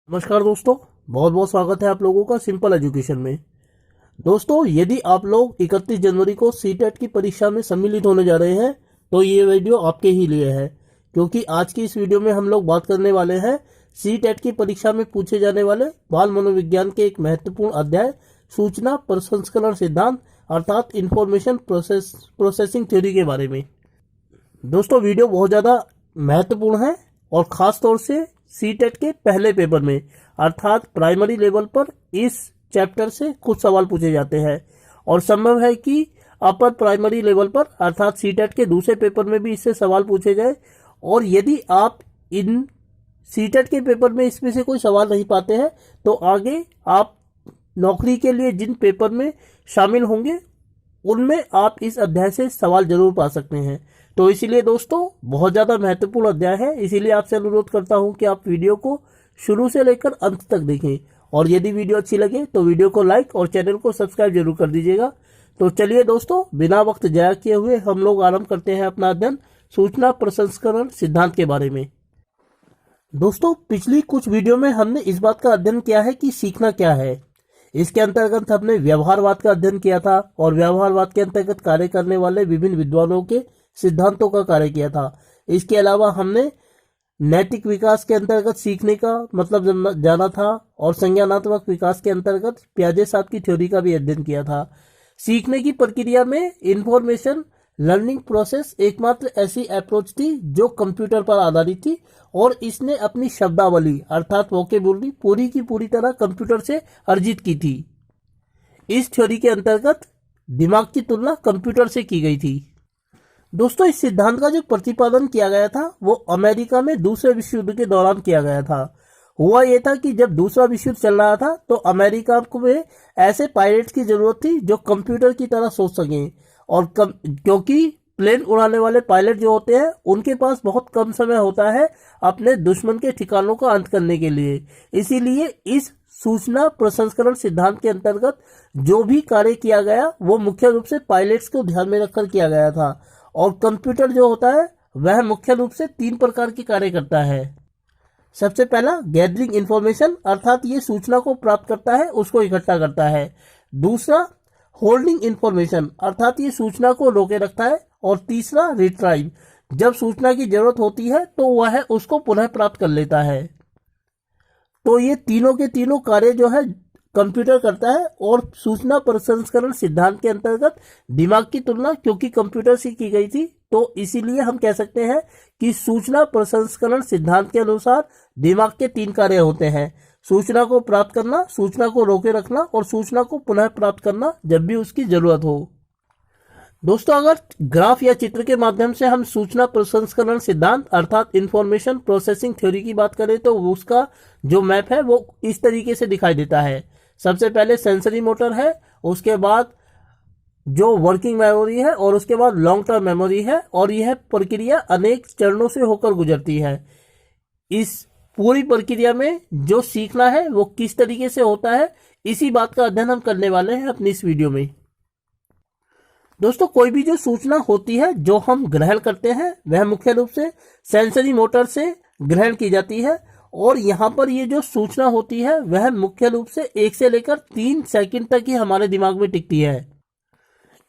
नमस्कार दोस्तों, बहुत बहुत स्वागत है आप लोगों का सिंपल एजुकेशन में। दोस्तों, यदि आप लोग 31 जनवरी को सीटेट की परीक्षा में सम्मिलित होने जा रहे हैं तो ये वीडियो आपके ही लिए है, क्योंकि आज की इस वीडियो में हम लोग बात करने वाले हैं सीटेट की परीक्षा में पूछे जाने वाले बाल मनोविज्ञान के एक महत्वपूर्ण अध्याय सूचना प्रसंस्करण सिद्धांत अर्थात इंफॉर्मेशन प्रोसेसिंग थ्योरी के बारे में। दोस्तों, वीडियो बहुत ज़्यादा महत्वपूर्ण है और ख़ास तौर से सीटेट के पहले पेपर में अर्थात प्राइमरी लेवल पर इस चैप्टर से कुछ सवाल पूछे जाते हैं और संभव है कि अपर प्राइमरी लेवल पर अर्थात सीटेट के दूसरे पेपर में भी इससे सवाल पूछे जाए। और यदि आप इन सीटेट के पेपर में इसमें से कोई सवाल नहीं पाते हैं तो आगे आप नौकरी के लिए जिन पेपर में शामिल होंगे उनमें आप इस अध्याय से सवाल जरूर पा सकते हैं। तो इसीलिए दोस्तों, बहुत ज़्यादा महत्वपूर्ण अध्याय है, इसीलिए आपसे अनुरोध करता हूं कि आप वीडियो को शुरू से लेकर अंत तक देखें और यदि वीडियो अच्छी लगे तो वीडियो को लाइक और चैनल को सब्सक्राइब जरूर कर दीजिएगा। तो चलिए दोस्तों, बिना वक्त जाया किए हुए हम लोग आरंभ करते हैं अपना अध्ययन सूचना प्रसंस्करण सिद्धांत के बारे में। दोस्तों, पिछली कुछ वीडियो में हमने इस बात का अध्ययन किया है कि सीखना क्या है। इसके अंतर्गत हमने व्यवहारवाद का अध्ययन किया था और व्यवहारवाद के अंतर्गत कार्य करने वाले विभिन्न विद्वानों के सिद्धांतों का कार्य किया था। इसके अलावा हमने नैतिक विकास के अंतर्गत सीखने का मतलब जाना था और संज्ञानात्मक विकास के अंतर्गत पियाजे साहब की थ्योरी का भी अध्ययन किया था। सीखने की प्रक्रिया में इंफॉर्मेशन लर्निंग प्रोसेस एकमात्र ऐसी अप्रोच थी जो कंप्यूटर पर आधारित थी और इसने अपनी शब्दावली अर्थात वोकेबुलरी पूरी की पूरी तरह कंप्यूटर से अर्जित की थी। इस थ्योरी के अंतर्गत दिमाग की तुलना कंप्यूटर से की गई थी। दोस्तों, इस सिद्धांत का जो प्रतिपादन किया गया था वो अमेरिका में दूसरे विश्व युद्ध के दौरान किया गया था। हुआ ये था कि जब दूसरा विश्व युद्ध चल रहा था तो अमेरिका को में ऐसे पायलट्स की जरूरत थी जो कंप्यूटर की तरह सोच सकें और क्योंकि प्लेन उड़ाने वाले पायलट जो होते हैं उनके पास बहुत कम समय होता है अपने दुश्मन के ठिकानों का अंत करने के लिए। इसीलिए इस सूचना प्रसंस्करण सिद्धांत के अंतर्गत जो भी कार्य किया गया वो मुख्य रूप से पायलट्स को ध्यान में रखकर किया गया था। और कंप्यूटर जो होता है वह मुख्य रूप से 3 प्रकार के कार्य करता है। सबसे पहला गैदरिंग इंफॉर्मेशन अर्थात ये सूचना को प्राप्त करता है, उसको इकट्ठा करता है। दूसरा होल्डिंग इंफॉर्मेशन अर्थात ये सूचना को रोके रखता है। और तीसरा रिट्राइव, जब सूचना की जरूरत होती है तो वह उसको पुनः प्राप्त कर लेता है। तो ये तीनों के तीनों कार्य जो है कंप्यूटर करता है। और सूचना प्रसंस्करण सिद्धांत के अंतर्गत दिमाग की तुलना क्योंकि कंप्यूटर से की गई थी तो इसीलिए हम कह सकते हैं कि सूचना प्रसंस्करण सिद्धांत के अनुसार दिमाग के 3 कार्य होते हैं: सूचना को प्राप्त करना, सूचना को रोके रखना और सूचना को पुनः प्राप्त करना जब भी उसकी जरूरत हो। दोस्तों, अगर ग्राफ या चित्र के माध्यम से हम सूचना प्रसंस्करण सिद्धांत अर्थात इंफॉर्मेशन प्रोसेसिंग थ्योरी की बात करें तो उसका जो मैप है वो इस तरीके से दिखाई देता है। सबसे पहले सेंसरी मोटर है, उसके बाद जो वर्किंग मेमोरी है और उसके बाद लॉन्ग टर्म मेमोरी है और यह प्रक्रिया अनेक चरणों से होकर गुजरती है। इस पूरी प्रक्रिया में जो सीखना है वो किस तरीके से होता है इसी बात का अध्ययन हम करने वाले हैं अपनी इस वीडियो में। दोस्तों, कोई भी जो सूचना होती है जो हम ग्रहण करते हैं वह मुख्य रूप से सेंसरी मोटर से ग्रहण की जाती है और यहाँ पर ये जो सूचना होती है वह मुख्य रूप से 1 से लेकर 3 सेकंड तक ही हमारे दिमाग में टिकती है।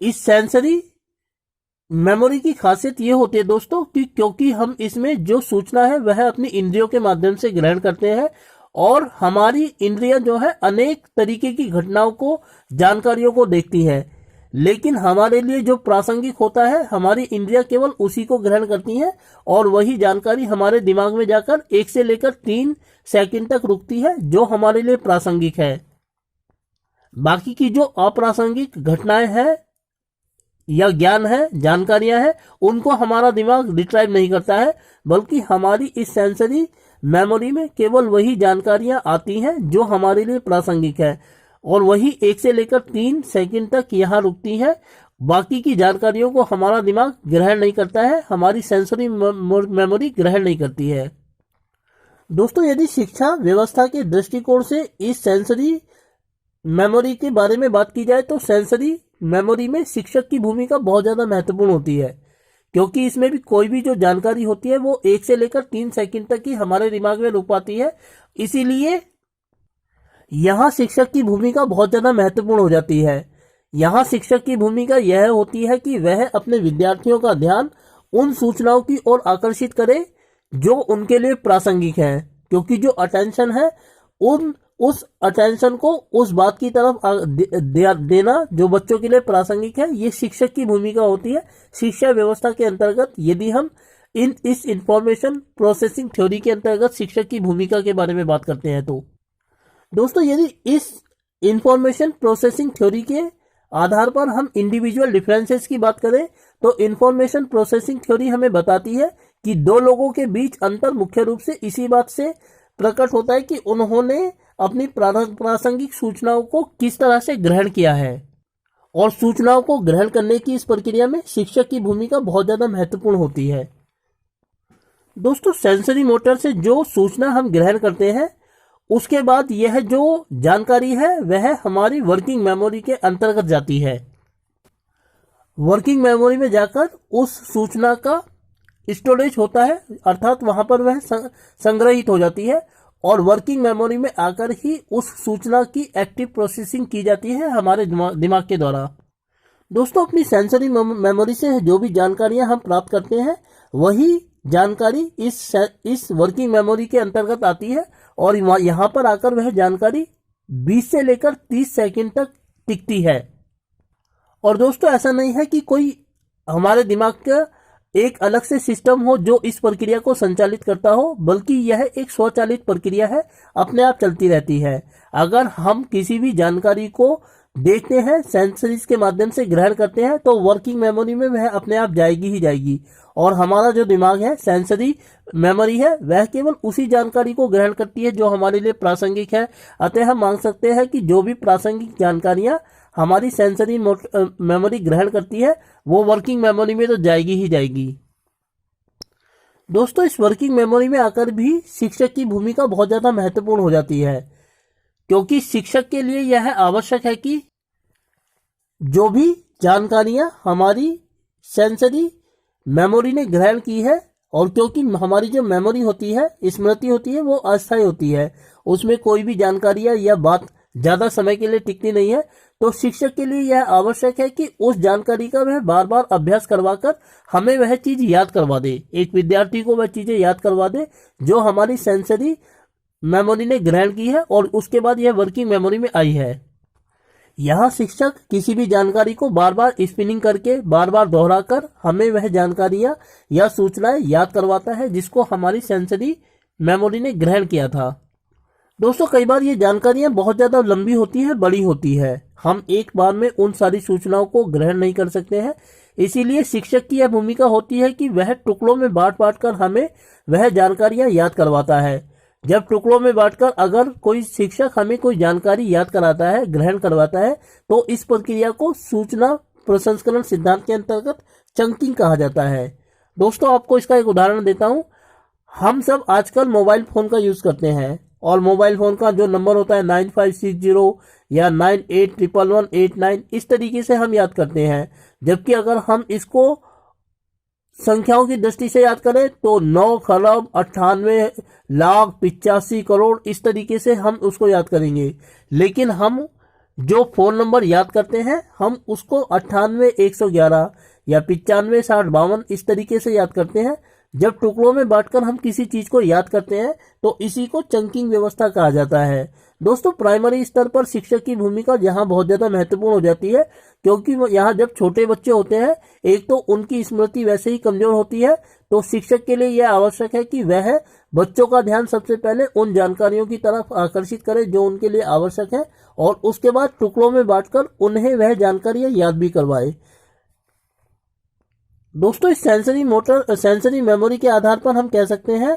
इस सेंसरी मेमोरी की खासियत ये होती है दोस्तों कि क्योंकि हम इसमें जो सूचना है वह अपनी इंद्रियों के माध्यम से ग्रहण करते हैं और हमारी इंद्रियां जो है अनेक तरीके की घटनाओं को जानकारियों को देखती है, लेकिन हमारे लिए जो प्रासंगिक होता है हमारी इंद्रियां केवल उसी को ग्रहण करती हैं और वही जानकारी हमारे दिमाग में जाकर 1 से लेकर 3 सेकंड तक रुकती है जो हमारे लिए प्रासंगिक है। बाकी की जो अप्रासंगिक घटनाएं हैं या ज्ञान है, जानकारियां हैं, उनको हमारा दिमाग रिट्राइव नहीं करता है, बल्कि हमारी इस सेंसरी मेमोरी में केवल वही जानकारियां आती हैं जो हमारे लिए प्रासंगिक है और वही 1 से लेकर 3 सेकंड तक यहाँ रुकती है। बाकी की जानकारियों को हमारा दिमाग ग्रहण नहीं करता है, हमारी सेंसरी मेमोरी ग्रहण नहीं करती है। दोस्तों, यदि शिक्षा व्यवस्था के दृष्टिकोण से इस सेंसरी मेमोरी के बारे में बात की जाए तो सेंसरी मेमोरी में शिक्षक की भूमिका बहुत ज़्यादा महत्वपूर्ण होती है, क्योंकि इसमें भी कोई भी जो जानकारी होती है वो 1 से लेकर 3 सेकंड तक ही हमारे दिमाग में रुक पाती है। इसीलिए यहाँ शिक्षक की भूमिका बहुत ज़्यादा महत्वपूर्ण हो जाती है। यहाँ शिक्षक की भूमिका यह होती है कि वह अपने विद्यार्थियों का ध्यान उन सूचनाओं की ओर आकर्षित करे जो उनके लिए प्रासंगिक है, क्योंकि जो अटेंशन है उस अटेंशन को उस बात की तरफ देना जो बच्चों के लिए प्रासंगिक है, ये शिक्षक की भूमिका होती है। शिक्षा व्यवस्था के अंतर्गत यदि हम इस इंफॉर्मेशन प्रोसेसिंग थ्योरी के अंतर्गत शिक्षक की भूमिका के बारे में बात करते हैं, तो दोस्तों यदि इस इंफॉर्मेशन प्रोसेसिंग थ्योरी के आधार पर हम इंडिविजुअल डिफरेंसेस की बात करें तो इंफॉर्मेशन प्रोसेसिंग थ्योरी हमें बताती है कि दो लोगों के बीच अंतर मुख्य रूप से इसी बात से प्रकट होता है कि उन्होंने अपनी प्रासंगिक सूचनाओं को किस तरह से ग्रहण किया है, और सूचनाओं को ग्रहण करने की इस प्रक्रिया में शिक्षक की भूमिका बहुत ज़्यादा महत्वपूर्ण होती है। दोस्तों सेंसरी मोटर से जो सूचना हम ग्रहण करते हैं उसके बाद यह जो जानकारी है वह हमारी वर्किंग मेमोरी के अंतर्गत जाती है। वर्किंग मेमोरी में जाकर उस सूचना का स्टोरेज होता है, अर्थात वहां पर वह संग्रहित हो जाती है, और वर्किंग मेमोरी में आकर ही उस सूचना की एक्टिव प्रोसेसिंग की जाती है हमारे दिमाग के द्वारा। दोस्तों अपनी सेंसरी मेमोरी से जो भी जानकारियां हम प्राप्त करते हैं वही जानकारी इस वर्किंग मेमोरी के अंतर्गत आती है, और यहाँ पर आकर वह जानकारी 20 से लेकर 30 सेकंड तक टिकती है। और दोस्तों ऐसा नहीं है कि कोई हमारे दिमाग का एक अलग से सिस्टम हो जो इस प्रक्रिया को संचालित करता हो, बल्कि यह एक स्वचालित प्रक्रिया है, अपने आप चलती रहती है। अगर हम किसी भी जानकारी को देखते हैं, सेंसरीज के माध्यम से ग्रहण करते हैं, तो वर्किंग मेमोरी में वह अपने आप जाएगी ही जाएगी, और हमारा जो दिमाग है सेंसरी मेमोरी है वह केवल उसी जानकारी को ग्रहण करती है जो हमारे लिए प्रासंगिक है। अतः हम मान सकते हैं कि जो भी प्रासंगिक जानकारियां हमारी सेंसरी मेमोरी ग्रहण करती है वो वर्किंग मेमोरी में तो जाएगी ही जाएगी। दोस्तों इस वर्किंग मेमोरी में आकर भी शिक्षक की भूमिका बहुत ज़्यादा महत्वपूर्ण हो जाती है, क्योंकि शिक्षक के लिए यह आवश्यक है कि जो भी जानकारियां हमारी सेंसरी मेमोरी ने ग्रहण की है, और क्योंकि हमारी जो मेमोरी होती है, स्मृति होती है, वो अस्थायी होती है, उसमें कोई भी जानकारियां या बात ज़्यादा समय के लिए टिकती नहीं है, तो शिक्षक के लिए यह आवश्यक है कि उस जानकारी का वह बार बार अभ्यास करवाकर हमें वह चीज़ याद करवा दे, एक विद्यार्थी को वह चीज़ें याद करवा दे जो हमारी सेंसरी मेमोरी ने ग्रहण की है और उसके बाद यह वर्किंग मेमोरी में आई है। यहाँ शिक्षक किसी भी जानकारी को बार बार स्पिनिंग करके बार बार दोहराकर हमें वह जानकारियाँ या सूचनाएं याद करवाता है जिसको हमारी सेंसरी मेमोरी ने ग्रहण किया था। दोस्तों कई बार ये जानकारियाँ बहुत ज़्यादा लंबी होती है, बड़ी होती है, हम एक बार में उन सारी सूचनाओं को ग्रहण नहीं कर सकते हैं। इसीलिए शिक्षक की यह भूमिका होती है कि वह टुकड़ों में बांट बांट कर हमें वह जानकारियाँ याद करवाता है। जब टुकड़ों में बांटकर अगर कोई शिक्षक हमें कोई जानकारी याद कराता है, ग्रहण करवाता है, तो इस प्रक्रिया को सूचना प्रसंस्करण सिद्धांत के अंतर्गत चंकिंग कहा जाता है। दोस्तों आपको इसका एक उदाहरण देता हूं। हम सब आजकल मोबाइल फोन का यूज करते हैं, और मोबाइल फोन का जो नंबर होता है 9560 या 981189, इस तरीके से हम याद करते हैं। जबकि अगर हम इसको संख्याओं की दृष्टि से याद करें तो 9,98,85,करोड़ इस तरीके से हम उसको याद करेंगे। लेकिन हम जो फोन नंबर याद करते हैं हम उसको 98,111 या 95,60,52 इस तरीके से याद करते हैं। जब टुकड़ों में बांटकर हम किसी चीज को याद करते हैं तो इसी को चंकिंग व्यवस्था कहा जाता है। दोस्तों प्राइमरी स्तर पर शिक्षक की भूमिका यहाँ बहुत ज्यादा महत्वपूर्ण हो जाती है, क्योंकि यहाँ जब छोटे बच्चे होते हैं एक तो उनकी स्मृति वैसे ही कमजोर होती है, तो शिक्षक के लिए यह आवश्यक है कि वह बच्चों का ध्यान सबसे पहले उन जानकारियों की तरफ आकर्षित करे जो उनके लिए आवश्यक है, और उसके बाद टुकड़ों में बांटकर उन्हें वह जानकारियां याद भी करवाए। दोस्तों इस सेंसरी मेमोरी के आधार पर हम कह सकते हैं,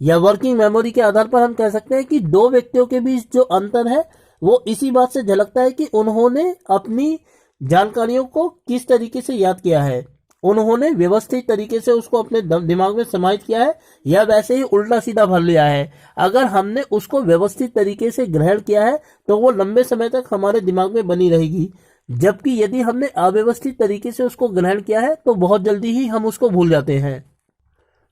या वर्किंग मेमोरी के आधार पर हम कह सकते हैं कि दो व्यक्तियों के बीच जो अंतर है वो इसी बात से झलकता है कि उन्होंने अपनी जानकारियों को किस तरीके से याद किया है। उन्होंने व्यवस्थित तरीके से उसको अपने दिमाग में समाहित किया है या वैसे ही उल्टा सीधा भर लिया है। अगर हमने उसको व्यवस्थित तरीके से ग्रहण किया है तो वो लंबे समय तक हमारे दिमाग में बनी रहेगी, जबकि यदि हमने अव्यवस्थित तरीके से उसको ग्रहण किया है तो बहुत जल्दी ही हम उसको भूल जाते हैं।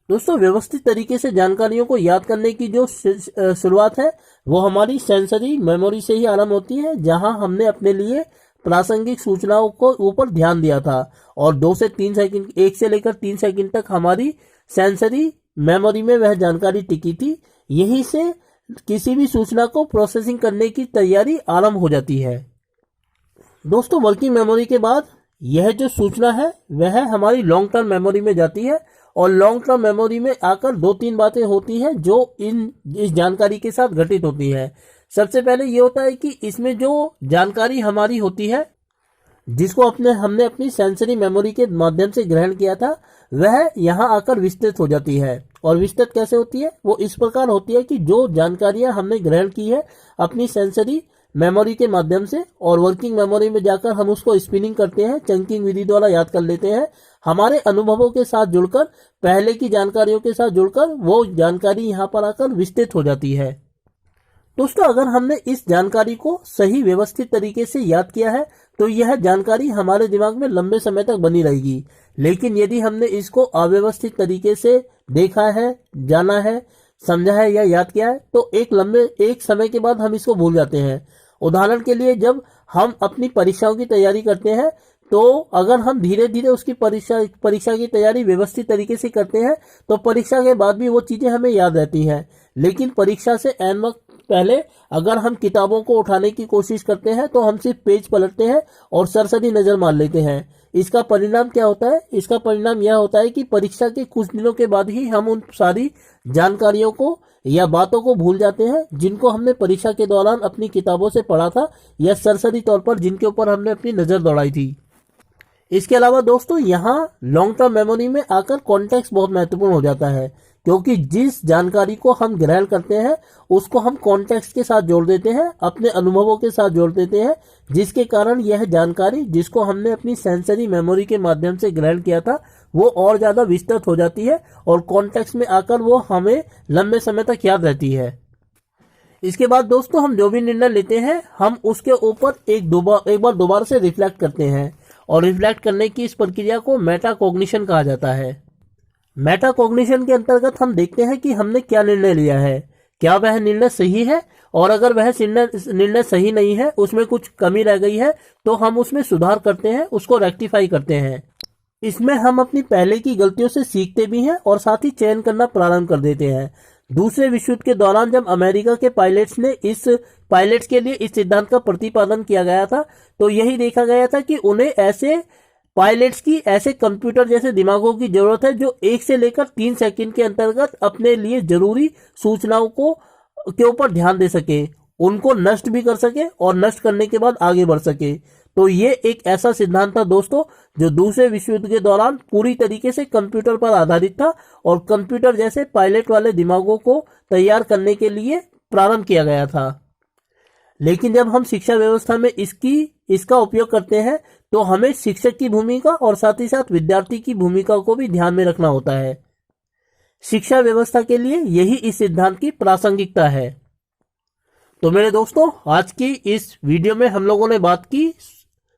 दोस्तों, व्यवस्थित तरीके से जानकारियों को याद करने की जो शुरुआत है वो हमारी सेंसरी मेमोरी से ही आरंभ होती है, जहां हमने अपने लिए प्रासंगिक सूचनाओं को ऊपर ध्यान दिया था और 2 से 3 सेकंड, 1 से लेकर 3 सेकंड तक हमारी सेंसरी मेमोरी में वह जानकारी टिकी थी। यहीं से किसी भी सूचना को प्रोसेसिंग करने की तैयारी आरंभ हो जाती है। दोस्तों, वर्किंग मेमोरी के बाद यह जो सूचना है वह हमारी लॉन्ग टर्म मेमोरी में जाती है और लॉन्ग टर्म मेमोरी में आकर 2-3 बातें होती हैं जो इस जानकारी के साथ घटित होती है। सबसे पहले ये होता है कि इसमें जो जानकारी हमारी होती है, जिसको हमने अपनी सेंसरी मेमोरी के माध्यम से ग्रहण किया था, वह यहाँ आकर विस्तृत हो जाती है। और विस्तृत कैसे होती है? वो इस प्रकार होती है कि जो जानकारियां हमने ग्रहण की है अपनी सेंसरी मेमोरी के माध्यम से और वर्किंग मेमोरी में जाकर हम उसको स्पिनिंग करते हैं, चंकिंग विधि द्वारा याद कर लेते हैं। हमारे अनुभवों के साथ जुड़कर, पहले की जानकारियों के साथ जुड़कर वो जानकारी यहाँ पर आकर विस्तृत हो जाती है। दोस्तों, अगर हमने इस जानकारी को सही व्यवस्थित तरीके से याद किया है तो यह जानकारी हमारे दिमाग में लंबे समय तक बनी रहेगी। लेकिन यदि हमने इसको अव्यवस्थित तरीके से देखा है, जाना है, समझा है या याद किया है तो एक समय के बाद हम इसको भूल जाते हैं। उदाहरण के लिए, जब हम अपनी परीक्षाओं की तैयारी करते हैं तो अगर हम धीरे धीरे उसकी परीक्षा की तैयारी व्यवस्थित तरीके से करते हैं तो परीक्षा के बाद भी वो चीजें हमें याद रहती हैं। लेकिन परीक्षा से ऐन वक्त पहले अगर हम किताबों को उठाने की कोशिश करते हैं तो हम सिर्फ पेज पलटते हैं और सरसरी नजर मार लेते हैं। इसका परिणाम क्या होता है? इसका परिणाम यह होता है कि परीक्षा के कुछ दिनों के बाद ही हम उन सारी जानकारियों को या बातों को भूल जाते हैं जिनको हमने परीक्षा के दौरान अपनी किताबों से पढ़ा था या सरसरी तौर पर जिनके ऊपर हमने अपनी नजर दौड़ाई थी। इसके अलावा दोस्तों, यहाँ लॉन्ग टर्म मेमोरी में आकर कॉन्टेक्स्ट बहुत महत्वपूर्ण हो जाता है, क्योंकि जिस जानकारी को हम ग्रहण करते हैं उसको हम कॉन्टेक्स्ट के साथ जोड़ देते हैं, अपने अनुभवों के साथ जोड़ देते हैं, जिसके कारण यह जानकारी जिसको हमने अपनी सेंसरी मेमोरी के माध्यम से ग्रहण किया था वो और ज्यादा विस्तृत हो जाती है और कॉन्टेक्स्ट में आकर वो हमें लंबे समय तक याद रहती है। इसके बाद दोस्तों, हम जो भी निर्णय लेते हैं हम उसके ऊपर एक बार दोबारा से रिफ्लेक्ट करते हैं और रिफ्लेक्ट करने की इस प्रक्रिया को मेटाकॉग्निशन कहा जाता है। मेटाकॉग्निशन के अंतर्गत हम देखते हैं कि हमने क्या निर्णय लिया है, क्या वह निर्णय सही है, और अगर वह निर्णय सही नहीं है, उसमें कुछ कमी रह गई है तो हम उसमें सुधार करते हैं, उसको रेक्टिफाई करते हैं। इसमें हम अपनी पहले की गलतियों से सीखते भी हैं और साथ ही चयन करना प्रारंभ कर देते हैं। दूसरे विश्व युद्ध के दौरान जब अमेरिका के पायलट्स के लिए इस सिद्धांत का प्रतिपादन किया गया था तो यही देखा गया था कि उन्हें ऐसे पायलट्स की ऐसे कंप्यूटर जैसे दिमागों की जरूरत है जो 1 से लेकर 3 सेकंड के अंतर्गत अपने लिए जरूरी सूचनाओं के ऊपर ध्यान दे सके, उनको नष्ट भी कर सके और नष्ट करने के बाद आगे बढ़ सके। तो ये एक ऐसा सिद्धांत था दोस्तों जो दूसरे विश्व युद्ध के दौरान पूरी तरीके से कंप्यूटर पर आधारित था और कंप्यूटर जैसे पायलट वाले दिमागों को तैयार करने के लिए प्रारंभ किया गया था। लेकिन जब हम शिक्षा व्यवस्था में इसका उपयोग करते हैं तो हमें शिक्षक की भूमिका और साथ ही साथ विद्यार्थी की भूमिका को भी ध्यान में रखना होता है। शिक्षा व्यवस्था के लिए यही इस सिद्धांत की प्रासंगिकता है। तो मेरे दोस्तों, आज की इस वीडियो में हम लोगों ने बात की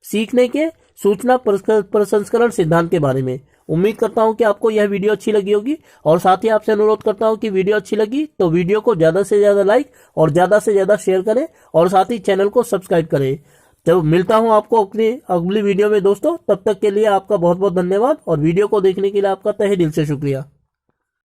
सीखने के सूचना प्रसंस्करण सिद्धांत के बारे में। उम्मीद करता हूं कि आपको यह वीडियो अच्छी लगी होगी और साथ ही आपसे अनुरोध करता हूं कि वीडियो अच्छी लगी तो वीडियो को ज्यादा से ज्यादा लाइक और ज्यादा से ज्यादा शेयर करें और साथ ही चैनल को सब्सक्राइब करें। तो मिलता हूं आपको अपनी अगली वीडियो में दोस्तों, तब तक के लिए आपका बहुत बहुत धन्यवाद और वीडियो को देखने के लिए आपका तहे दिल से शुक्रिया।